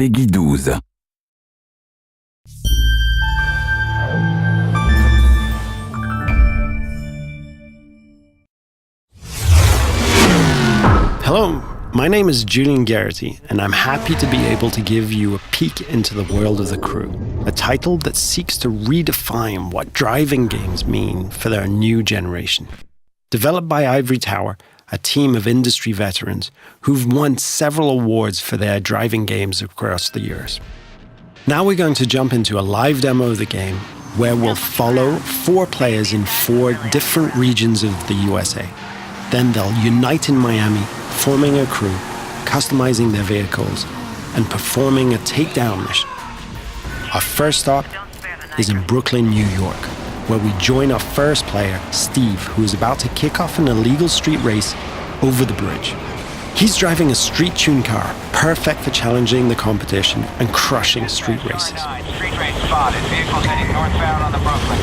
Peggy 12. Hello, my name is Julian Garrity, and I'm happy to be able to give you a peek into the world of The Crew, a title that seeks to redefine what driving games mean for their new generation. Developed by Ivory Tower, a team of industry veterans who've won several awards for their driving games across the years. Now we're going to jump into a live demo of the game where we'll follow 4 players in 4 different regions of the USA. Then they'll unite in Miami, forming a crew, customizing their vehicles, and performing a takedown mission. Our first stop is in Brooklyn, New York, where we join our first player, Steve, who is about to kick off an illegal street race over the bridge. He's driving a street-tuned car, perfect for challenging the competition and crushing street races. Street race spotted. Vehicles heading northbound on the Brooklyn.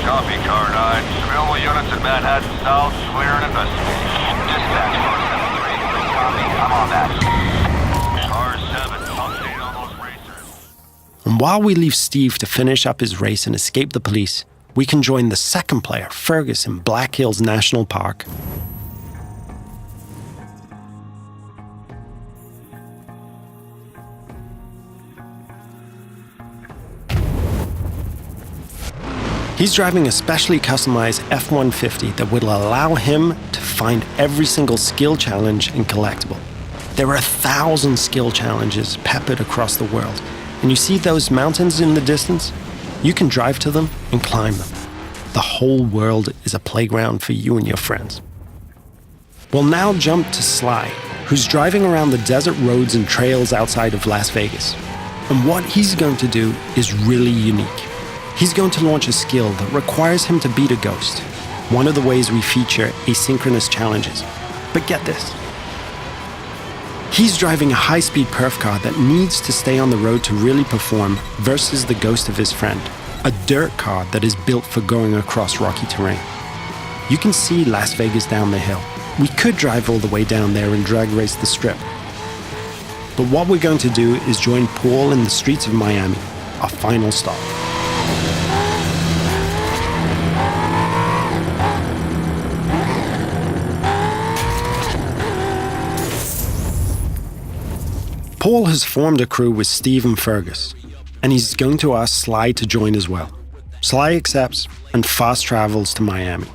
Copy, Car 9. Available units in Manhattan South, clear and investigating. Dispatch 473. Copy, I'm on that. Car 7, update on those racers. And while we leave Steve to finish up his race and escape the police, we can join the second player, Fergus, in Black Hills National Park. He's driving a specially customized F-150 that will allow him to find every single skill challenge and collectible. There are 1,000 skill challenges peppered across the world, and you see those mountains in the distance? You can drive to them and climb them. The whole world is a playground for you and your friends. We'll now jump to Sly, who's driving around the desert roads and trails outside of Las Vegas. And what he's going to do is really unique. He's going to launch a skill that requires him to beat a ghost, one of the ways we feature asynchronous challenges. But get this. He's driving a high-speed perf car that needs to stay on the road to really perform versus the ghost of his friend, a dirt car that is built for going across rocky terrain. You can see Las Vegas down the hill. We could drive all the way down there and drag race the strip. But what we're going to do is join Paul in the streets of Miami, our final stop. Paul has formed a crew with Steve and Fergus, and he's going to ask Sly to join as well. Sly accepts and fast travels to Miami.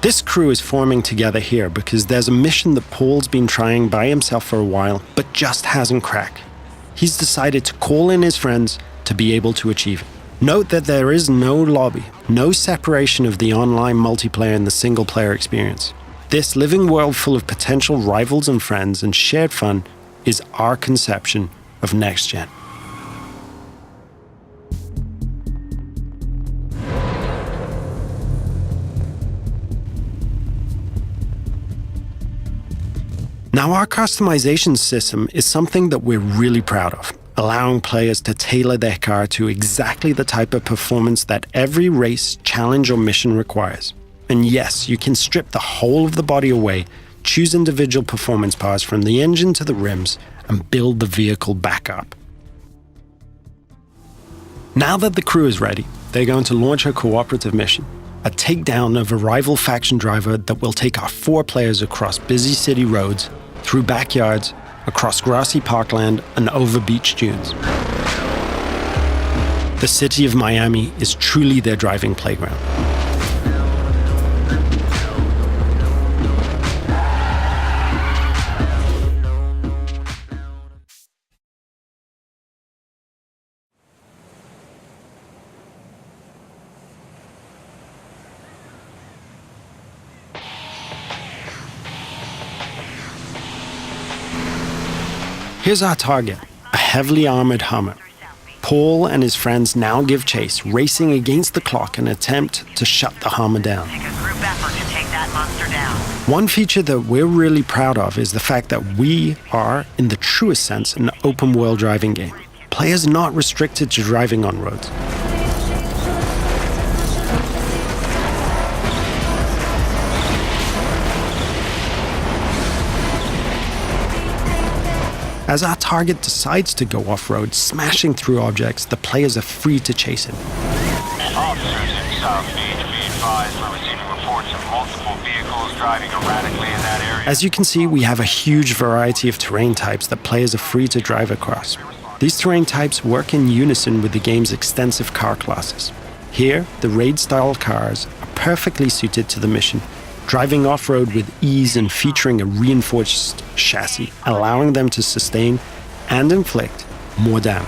This crew is forming together here because there's a mission that Paul's been trying by himself for a while, but just hasn't cracked. He's decided to call in his friends to be able to achieve it. Note that there is no lobby, no separation of the online multiplayer and the single-player experience. This living world full of potential rivals and friends and shared fun is our conception of next gen. Now, our customization system is something that we're really proud of, allowing players to tailor their car to exactly the type of performance that every race, challenge, or mission requires. And yes, you can strip the whole of the body away, choose individual performance parts from the engine to the rims, and build the vehicle back up. Now that the crew is ready, they're going to launch a cooperative mission, a takedown of a rival faction driver that will take our 4 players across busy city roads, through backyards, across grassy parkland, and over beach dunes. The city of Miami is truly their driving playground. Here's our target, a heavily armored Hummer. Paul and his friends now give chase, racing against the clock in an attempt to shut the Hummer down. Take a group effort to take that monster down. One feature that we're really proud of is the fact that we are, in the truest sense, an open-world driving game. Players are not restricted to driving on roads. As our target decides to go off-road, smashing through objects, the players are free to chase him. Officers in South Beach, be advised we're receiving reports of multiple vehicles driving erratically in that area. As you can see, we have a huge variety of terrain types that players are free to drive across. These terrain types work in unison with the game's extensive car classes. Here, the raid-style cars are perfectly suited to the mission, driving off-road with ease and featuring a reinforced chassis, allowing them to sustain and inflict more damage.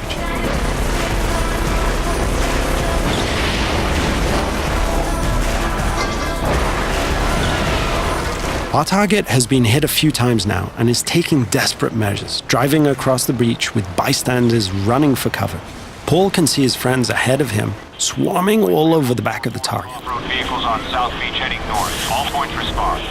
Our target has been hit a few times now and is taking desperate measures, driving across the breach with bystanders running for cover. Paul can see his friends ahead of him, swarming all over the back of the target. Off-road vehicles on South Beach heading north. All points respond.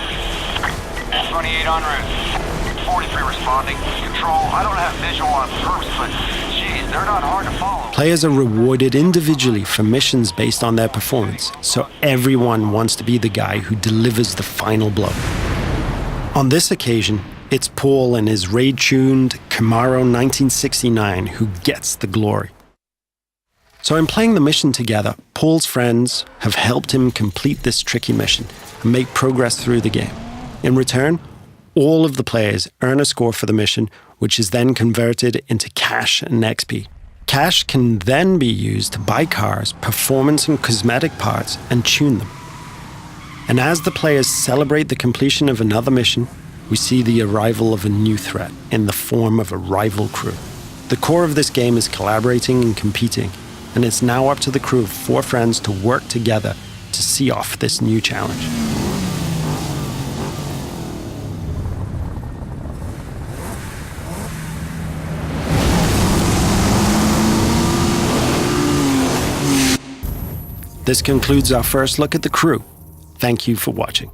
28 en route. 43 responding. Control, I don't have visual on perps, but geez, they're not hard to follow. Players are rewarded individually for missions based on their performance, so everyone wants to be the guy who delivers the final blow. On this occasion, it's Paul and his raid-tuned Camaro 1969 who gets the glory. So in playing the mission together, Paul's friends have helped him complete this tricky mission and make progress through the game. In return, all of the players earn a score for the mission, which is then converted into cash and XP. Cash can then be used to buy cars, performance and cosmetic parts, and tune them. And as the players celebrate the completion of another mission, we see the arrival of a new threat in the form of a rival crew. The core of this game is collaborating and competing, and it's now up to the crew of 4 friends to work together to see off this new challenge. This concludes our first look at the crew. Thank you for watching.